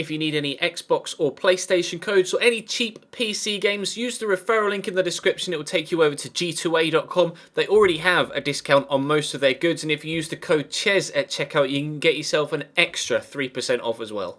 If you need any Xbox or PlayStation codes or any cheap PC games, use the referral link in the description. It will take you over to g2a.com. They already have a discount on most of their goods, and if you use the code CHES at checkout, you can get yourself an extra 3% off as well.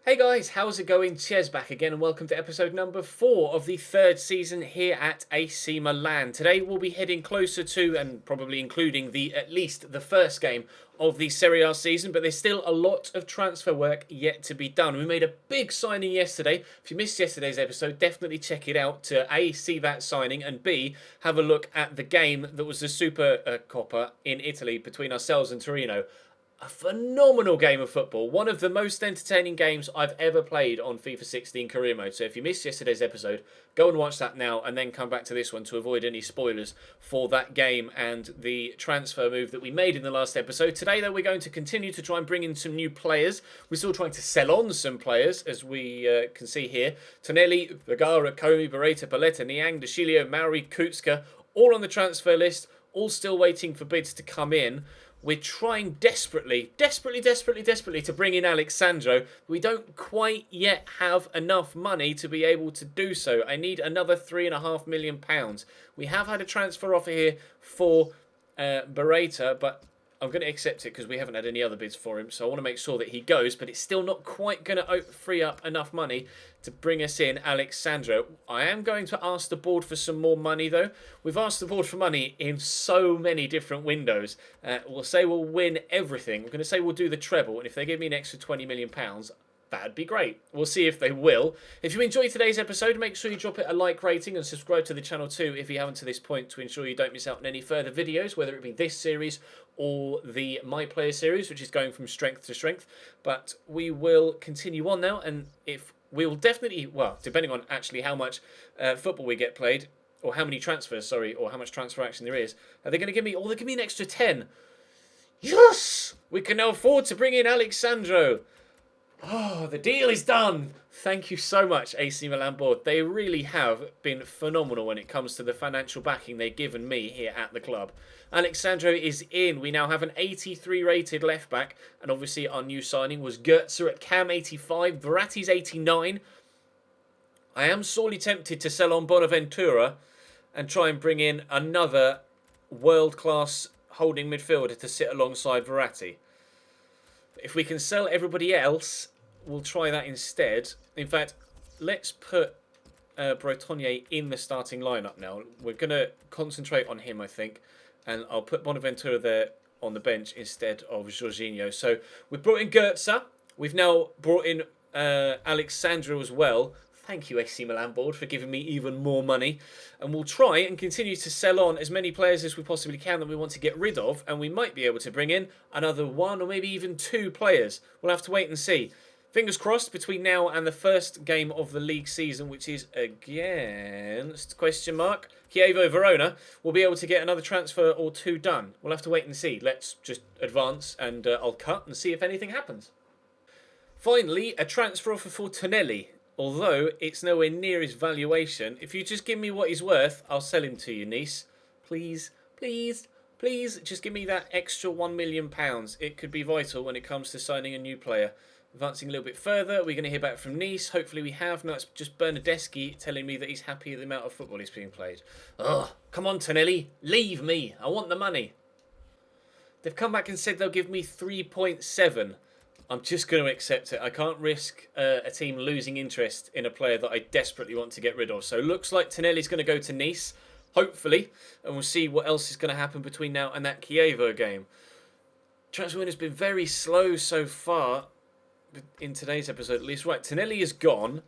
Hey guys, how's it going? Ches back again, and welcome to episode number 4 of the third season here at AC Milan. Today we'll be heading closer to, and probably including, at least the first game of the Serie A season, but there's still a lot of transfer work yet to be done. We made a big signing yesterday. If you missed yesterday's episode, definitely check it out to A, see that signing, and B, have a look at the game that was the Super Coppa in Italy between ourselves and Torino. A phenomenal game of football. One of the most entertaining games I've ever played on FIFA 16 career mode. So if you missed yesterday's episode, go and watch that now and then come back to this one to avoid any spoilers for that game and the transfer move that we made in the last episode. Today, though, we're going to continue to try and bring in some new players. We're still trying to sell on some players, as we can see here. Tonelli, Vergara, Comey, Beretta, Paletta, Niang, DeCilio, Mauri, Kutska, all on the transfer list, all still waiting for bids to come in. We're trying desperately to bring in Alexandro. We don't quite yet have enough money to be able to do so. I need another £3.5 million. We have had a transfer offer here for Beretta, but I'm going to accept it because we haven't had any other bids for him. So I want to make sure that he goes, but it's still not quite going to free up enough money to bring us in Alexandro. I am going to ask the board for some more money, though. We've asked the board for money in so many different windows. We'll say we'll win everything. We're going to say we'll do the treble, and if they give me an extra £20 million, that'd be great. We'll see if they will. If you enjoyed today's episode, make sure you drop it a like rating and subscribe to the channel too if you haven't to this point, to ensure you don't miss out on any further videos, whether it be this series or the My Player series, which is going from strength to strength. But we will continue on now, and if we will definitely, well, depending on actually how much football we get played, or how many transfers, sorry, or how much transfer action there is, are they going to give me, they'll give me an extra 10. Yes! We can now afford to bring in Alexandro. Oh, the deal is done. Thank you so much, AC Milan board. They really have been phenomenal when it comes to the financial backing they've given me here at the club. Alexandro is in. We now have an 83 rated left back. And obviously our new signing was Goetze at Cam 85. Verratti's 89. I am sorely tempted to sell on Bonaventura and try and bring in another world-class holding midfielder to sit alongside Verratti. If we can sell everybody else, we'll try that instead. In fact, let's put Bretonnier in the starting lineup now. We're going to concentrate on him, I think. And I'll put Bonaventura there on the bench instead of Jorginho. So we've brought in Goetze. We've now brought in Alexandro as well. Thank you, AC Milan board, for giving me even more money. And we'll try and continue to sell on as many players as we possibly can that we want to get rid of. And we might be able to bring in another 1 or maybe even 2 players. We'll have to wait and see. Fingers crossed between now and the first game of the league season, which is against, Chievo Verona, we'll be able to get another transfer or 2 done. We'll have to wait and see. Let's just advance and I'll cut and see if anything happens. Finally, a transfer offer for Tonelli. Although it's nowhere near his valuation. If you just give me what he's worth, I'll sell him to you, Nice. Please, please, please, just give me that extra £1 million. It could be vital when it comes to signing a new player. Advancing a little bit further, we're going to hear back from Nice. Hopefully we have. No, it's just Bernardeschi telling me that he's happy with the amount of football he's being played. Oh, come on, Tonelli. Leave me. I want the money. They've come back and said they'll give me 3.7. I'm just going to accept it. I can't risk a team losing interest in a player that I desperately want to get rid of. So it looks like Tonelli's going to go to Nice, hopefully. And we'll see what else is going to happen between now and that Chievo game. Transfer window has been very slow so far, in today's episode at least. Right, Tonelli is gone.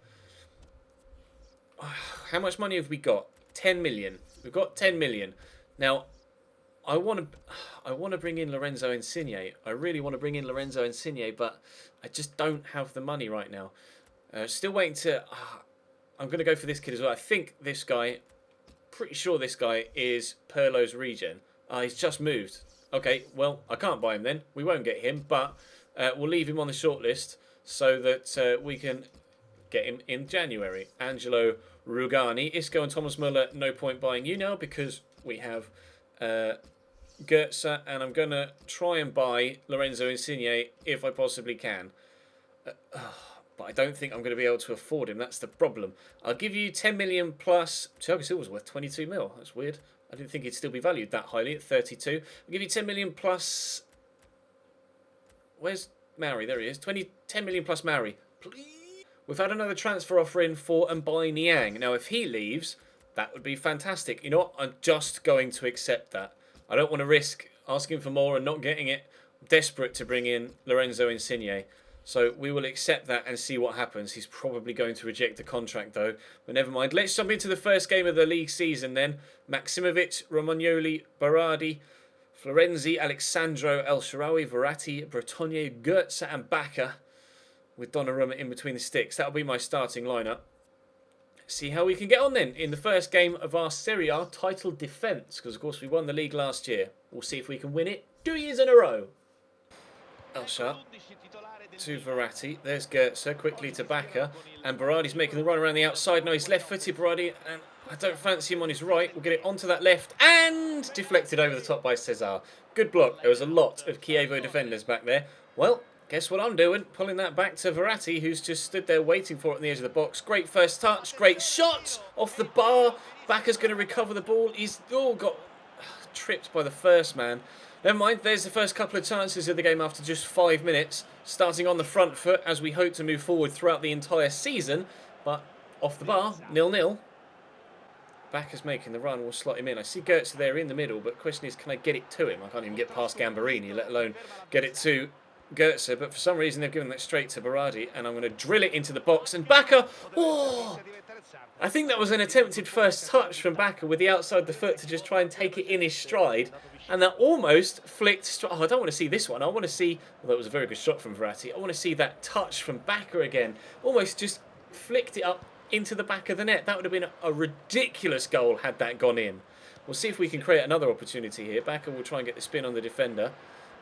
How much money have we got? 10 million. We've got 10 million. Now, I want to bring in Lorenzo Insigne. I really want to bring in Lorenzo Insigne, but I just don't have the money right now. Still waiting to... I'm going to go for this kid as well. I think this guy... Pretty sure this guy is Perlo's regen. He's just moved. Okay, well, I can't buy him then. We won't get him, but we'll leave him on the shortlist so that we can get him in January. Angelo Rugani, Isco and Thomas Muller, no point buying you now because we have... Goetze, and I'm going to try and buy Lorenzo Insigne if I possibly can. but I don't think I'm going to be able to afford him. That's the problem. I'll give you 10 million plus. Thiago Silva's worth 22 mil. That's weird. I didn't think he'd still be valued that highly at 32. I'll give you 10 million plus. Where's Mauri? There he is. 10 million plus Mauri. Please. We've had another transfer offer in for Mbai Niang. Now, if he leaves, that would be fantastic. You know what? I'm just going to accept that. I don't want to risk asking for more and not getting it. I'm desperate to bring in Lorenzo Insigne. So we will accept that and see what happens. He's probably going to reject the contract, though. But never mind. Let's jump into the first game of the league season, then. Maximovic, Romagnoli, Berardi, Florenzi, Alexandro, El Shaarawy, Verratti, Bretonnier, Goetze and Bacca, with Donnarumma in between the sticks. That'll be my starting lineup. See how we can get on then in the first game of our Serie A title defence. Because, of course, we won the league last year. We'll see if we can win it 2 years in a row. El Shaarawy to Verratti. There's Goetze, quickly to Bacca. And Berardi's making the run around the outside. No, he's left-footed, Berardi. And I don't fancy him on his right. We'll get it onto that left. And deflected over the top by Cesar. Good block. There was a lot of Chievo defenders back there. Well, guess what I'm doing? Pulling that back to Verratti, who's just stood there waiting for it on the edge of the box. Great first touch. Great shot off the bar. Bacca's going to recover the ball. He's got tripped by the first man. Never mind, there's the first couple of chances of the game after just 5 minutes. Starting on the front foot as we hope to move forward throughout the entire season. But off the bar, 0-0. Bacca's making the run, we'll slot him in. I see Goetze there in the middle, but the question is, can I get it to him? I can't even get past Gambarini, let alone get it to Goetze. But for some reason, they've given that straight to Berardi, and I'm going to drill it into the box. And Bacca, oh! I think that was an attempted first touch from Bacca with the outside of the foot to just try and take it in his stride. And that almost flicked. Oh, I don't want to see this one. I want to see. Well, that was a very good shot from Verratti. I want to see that touch from Bacca again. Almost just flicked it up into the back of the net. That would have been a ridiculous goal had that gone in. We'll see if we can create another opportunity here. Bacca will try and get the spin on the defender.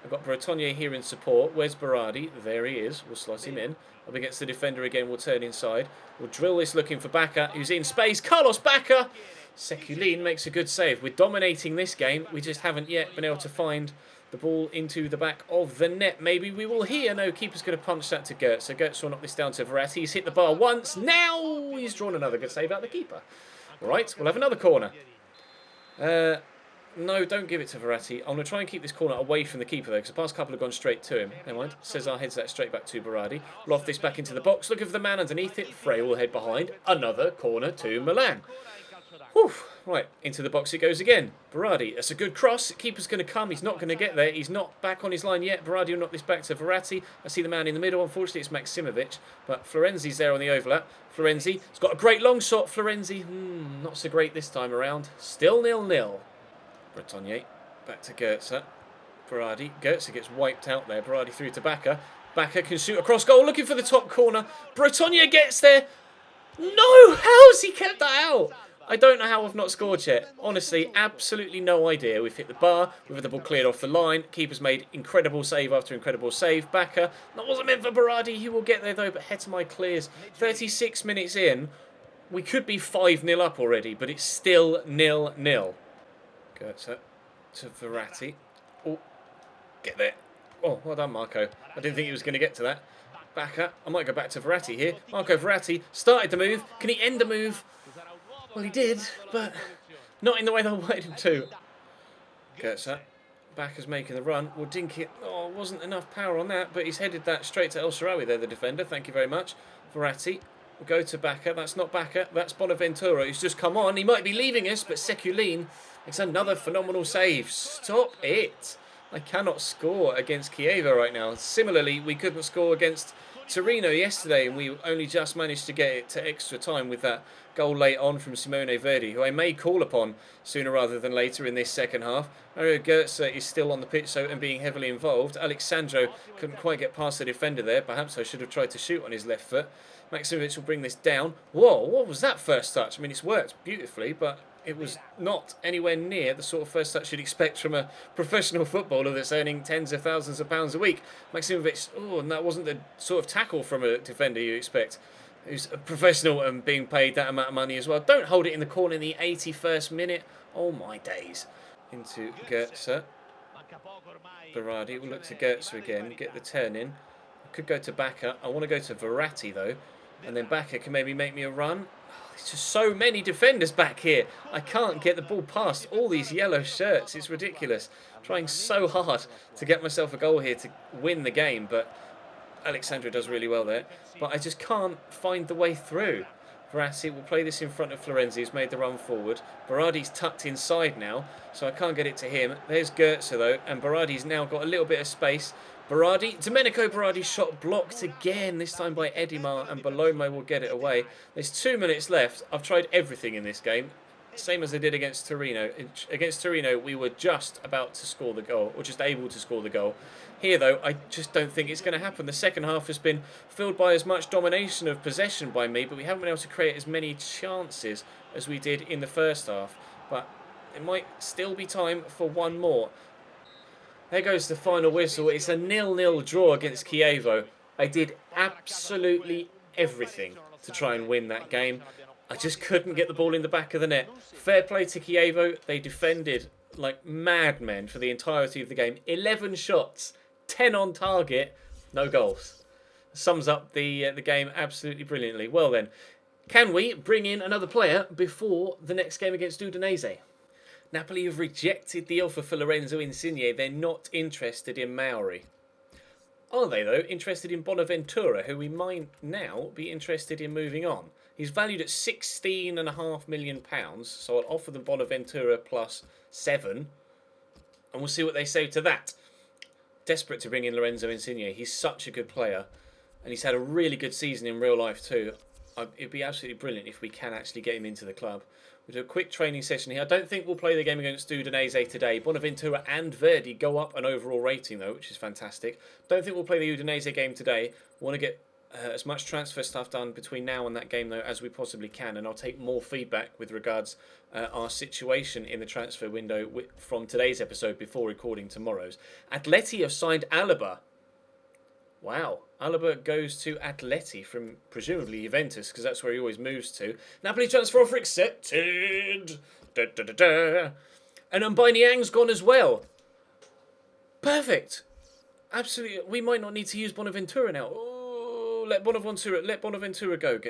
I've got Bretonnier here in support. Where's Berardi? There he is. We'll slot him in. Up against the defender again. We'll turn inside. We'll drill this looking for Bacca, who's in space. Carlos Bacca! Sekulin makes a good save. We're dominating this game. We just haven't yet been able to find the ball into the back of the net. Maybe we will here. No, keeper's going to punch that to Goetze. So Goetze will knock this down to Verratti. He's hit the bar once. Now he's drawn another good save out the keeper. All right, we'll have another corner. No, don't give it to Verratti. I'm going to try and keep this corner away from the keeper, though, because the past couple have gone straight to him. Never mind. Cesar heads that straight back to Berardi. Loft this back into the box. Looking for the man underneath it. Frey will head behind. Another corner to Milan. Whew. Right, into the box it goes again. Berardi, that's a good cross. Keeper's going to come. He's not going to get there. He's not back on his line yet. Berardi will knock this back to Verratti. I see the man in the middle. Unfortunately, it's Maximovic. But Florenzi's there on the overlap. Florenzi has got a great long shot. Florenzi, not so great this time around. Still 0-0. Bretonnier, back to Goetze. Berardi. Goetze gets wiped out there. Berardi through to Bacca. Bacca can shoot across goal. Looking for the top corner. Bretonnier gets there. No! How's he kept that out? I don't know how I've not scored yet. Honestly, absolutely no idea. We've hit the bar. We've had the ball cleared off the line. Keeper's made incredible save after incredible save. Bacca. That wasn't meant for Berardi. He will get there, though, but Hetemai clears. 36 minutes in. We could be 5-0 up already, but it's still 0-0. Goetze to Verratti. Oh, get there. Oh, well done, Marco. I didn't think he was going to get to that. Bacca. I might go back to Verratti here. Marco Verratti started the move. Can he end the move? Well, he did, but not in the way that I wanted him to. Goetze. Bacca's making the run. We'll dink it. Oh, wasn't enough power on that, but he's headed that straight to El Shaarawy there, the defender. Thank you very much. Verratti. We'll go to Bacca. That's not Bacca. That's Bonaventura, who's just come on. He might be leaving us, but Sekulin. It's another phenomenal save. Stop it. I cannot score against Chievo right now. Similarly, we couldn't score against Torino yesterday, and we only just managed to get it to extra time with that goal late on from Simone Verdi, who I may call upon sooner rather than later in this second half. Mario Goetze is still on the pitch so and being heavily involved. Alexandro couldn't quite get past the defender there. Perhaps I should have tried to shoot on his left foot. Maximovic will bring this down. Whoa, what was that first touch? I mean, it's worked beautifully, but it was not anywhere near the sort of first touch you'd expect from a professional footballer that's earning tens of thousands of pounds a week. Maximovic, oh, and that wasn't the sort of tackle from a defender you expect, who's a professional and being paid that amount of money as well. Don't hold it in the corner in the 81st minute. Oh, my days. Into Goetze. Berardi will look to Goetze again, get the turn in. Could go to Bacca. I want to go to Verratti, though. And then Bacca can maybe make me a run. There's just so many defenders back here. I can't get the ball past all these yellow shirts. It's ridiculous. Trying so hard to get myself a goal here to win the game. But Alexandra does really well there. But I just can't find the way through. Verratti will play this in front of Florenzi, who's made the run forward. Berardi's tucked inside now, so I can't get it to him. There's Goetze, though, and Berardi's now got a little bit of space. Domenico Berardi's shot blocked again, this time by Edimar, and Bellomo will get it away. There's 2 minutes left. I've tried everything in this game, same as I did against Torino. Against Torino, we were just about to score the goal, or just able to score the goal. Here, though, I just don't think it's going to happen. The second half has been filled by as much domination of possession by me, but we haven't been able to create as many chances as we did in the first half. But it might still be time for one more. There goes the final whistle. It's a 0-0 draw against Chievo. I did absolutely everything to try and win that game. I just couldn't get the ball in the back of the net. Fair play to Chievo. They defended like madmen for the entirety of the game. 11 shots, 10 on target, no goals. Sums up the game absolutely brilliantly. Well then, can we bring in another player before the next game against Udinese? Napoli have rejected the offer for Lorenzo Insigne. They're not interested in Mauri. Are they, though, interested in Bonaventura, who we might now be interested in moving on? He's valued at £16.5 million, so I'll offer them Bonaventura plus 7, and we'll see what they say to that. Desperate to bring in Lorenzo Insigne. He's such a good player, and he's had a really good season in real life too. It'd be absolutely brilliant if we can actually get him into the club. We'll do a quick training session here. I don't think we'll play the game against Udinese today. Bonaventura and Verdi go up an overall rating, though, which is fantastic. Don't think we'll play the Udinese game today. We want to get as much transfer stuff done between now and that game, though, as we possibly can. And I'll take more feedback with regards our situation in the transfer window from today's episode before recording tomorrow's. Atleti have signed Alaba. Wow. Alaba goes to Atleti from presumably Juventus, because that's where he always moves to. Napoli transfer offer accepted. Da, da, da, da. And Mbanyang's gone as well. Perfect. Absolutely. We might not need to use Bonaventura now. Oh, let Bonaventura go.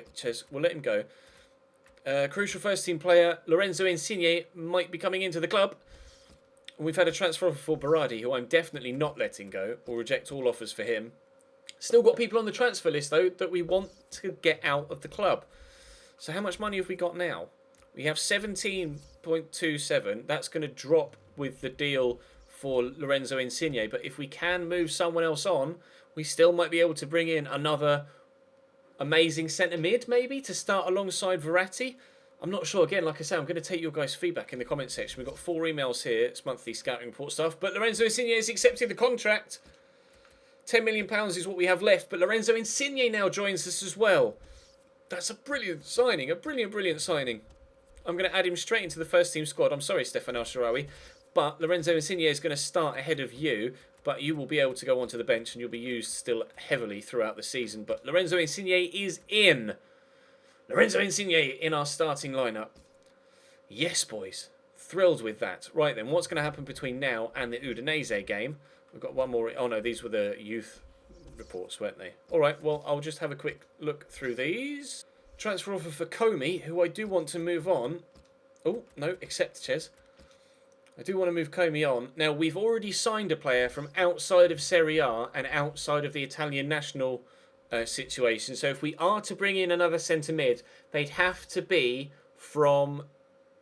We'll let him go. Crucial first team player Lorenzo Insigne might be coming into the club. We've had a transfer offer for Berardi, who I'm definitely not letting go. We'll reject all offers for him. Still got people on the transfer list, though, that we want to get out of the club. So how much money have we got now? We have 17.27. That's going to drop with the deal for Lorenzo Insigne. But if we can move someone else on, we still might be able to bring in another amazing centre mid, maybe, to start alongside Verratti. I'm not sure. Again, like I say, I'm going to take your guys' feedback in the comment section. We've got 4 emails here. It's monthly scouting report stuff. But Lorenzo Insigne has accepted the contract. £10 million is what we have left, but Lorenzo Insigne now joins us as well. That's a brilliant signing, a brilliant signing. I'm going to add him straight into the first team squad. I'm sorry, Stefan El-Shaarawy, but Lorenzo Insigne is going to start ahead of you, but you will be able to go onto the bench and you'll be used still heavily throughout the season. But Lorenzo Insigne is in. Lorenzo Insigne in our starting lineup. Yes, boys. Thrilled with that. Right then, what's going to happen between now and the Udinese game? We've got one more. Oh no, these were the youth reports, weren't they? All right, well, I'll just have a quick look through these. Transfer offer for Comey, who I do want to move on. Oh, no, accept, Ches. I do want to move Comey on. Now, we've already signed a player from outside of Serie A and outside of the Italian national situation. So if we are to bring in another centre mid, they'd have to be from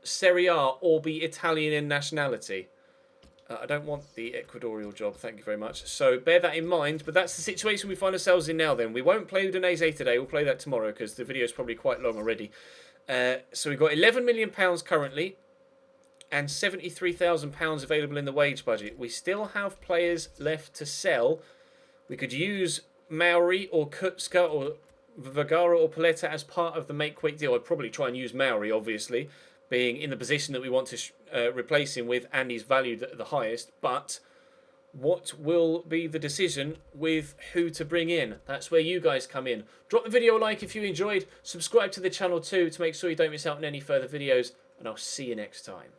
Serie A or be Italian in nationality. I don't want the Ecuadorial job, thank you very much. So bear that in mind, but that's the situation we find ourselves in now then. We won't play Udinese today, we'll play that tomorrow because the video is probably quite long already. So we've got £11 million currently and £73,000 available in the wage budget. We still have players left to sell. We could use Mauri or Kutska or Vergara or Paletta as part of the make-weight deal. I'd probably try and use Mauri, obviously, being in the position that we want to replace him with, and he's valued at the highest. But what will be the decision with who to bring in? That's where you guys come in. Drop the video a like if you enjoyed. Subscribe to the channel too to make sure you don't miss out on any further videos. And I'll see you next time.